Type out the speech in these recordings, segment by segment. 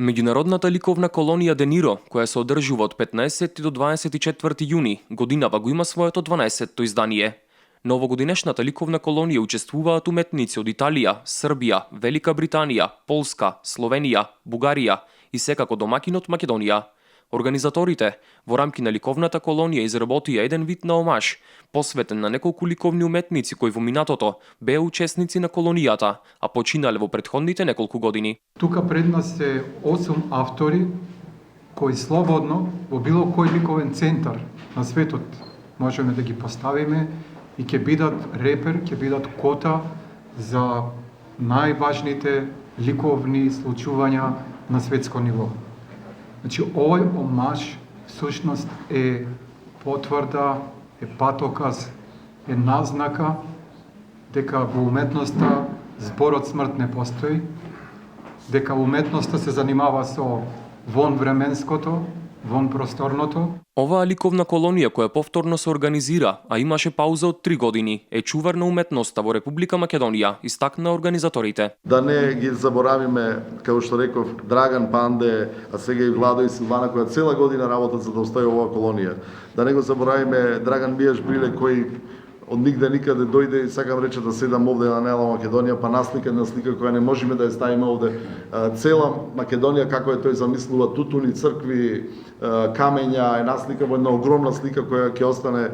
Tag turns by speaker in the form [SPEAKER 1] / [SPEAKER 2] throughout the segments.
[SPEAKER 1] Меѓународната ликовна колонија Де Ниро, која се одржува од 15 до 24 јуни, годинава го има своето 12-то издание. На овогодинешната ликовна колонија учествуваат уметници од Италија, Србија, Велика Британија, Полска, Словенија, Бугарија и секако домакинот Македонија. Организаторите во рамки на ликовната колонија изработија еден вид на омаж, посветен на неколку ликовни уметници кои во минатото беа учесници на колонијата, а починале во претходните неколку години.
[SPEAKER 2] Тука пред нас се 8 автори кои слободно во било кој ликовен центар на светот можеме да ги поставиме и ќе бидат репер, ќе бидат кота за најважните ликовни случувања на светско ниво. Значи, овој омаж всушност е потврда, е патоказ, е назнака дека во уметноста зборот смрт не постои, дека уметноста се занимава со вон временското, вон просторното.
[SPEAKER 1] Оваа ликовна колонија која повторно се организира, а имаше пауза од 3 години, е чувар на уметноста во Република Македонија, истакна организаторите.
[SPEAKER 3] Да не ги заборавиме, како што реков, Драган Панде, а сега и Владо и Силвана, која цела година работат за да остави оваа колонија. Да не го заборавиме Драган Бијаш Бриле, кој од нигде никаде дојде и сакам рече да седам овде на Нела Македонија, па наслика една слика која не можеме да ја ставиме овде. Цела Македонија како е тој замислува, тутуни, цркви, камења, една слика, една огромна слика која ќе остане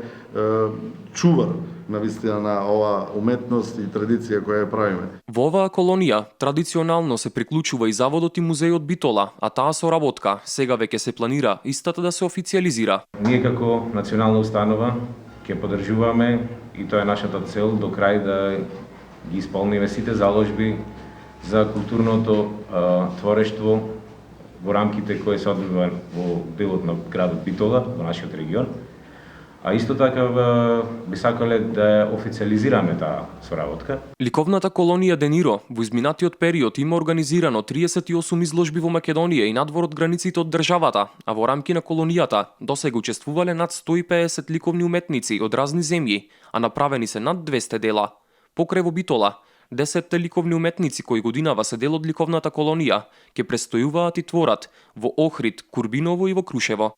[SPEAKER 3] чувар на вистина на оваа уметност и традиција која ја правиме.
[SPEAKER 1] Во оваа колонија традиционално се приклучува и заводот и музејот Битола, а таа соработка сега веќе се планира истата да се официјализира.
[SPEAKER 4] Ние како национална установа ќе поддржуваме и тоа е нашата цел до крај да ги исполниме сите заложби за културното творештво во рамките кои се одвива во делот на градот Битола, во нашиот регион. А исто така би сакале да официјализираме таа соработка.
[SPEAKER 1] Ликовната колонија Де Ниро во изминатиот период има организирано 38 изложби во Македонија и надвор од границите од државата, а во рамки на колонијата досега учествувале над 150 ликовни уметници од разни земји, а направени се над 200 дела. Покрај во Битола, 10 ликовни уметници кои годинава се дел од ликовната колонија ќе престојуваат и творат во Охрид, Курбиново и во Крушево.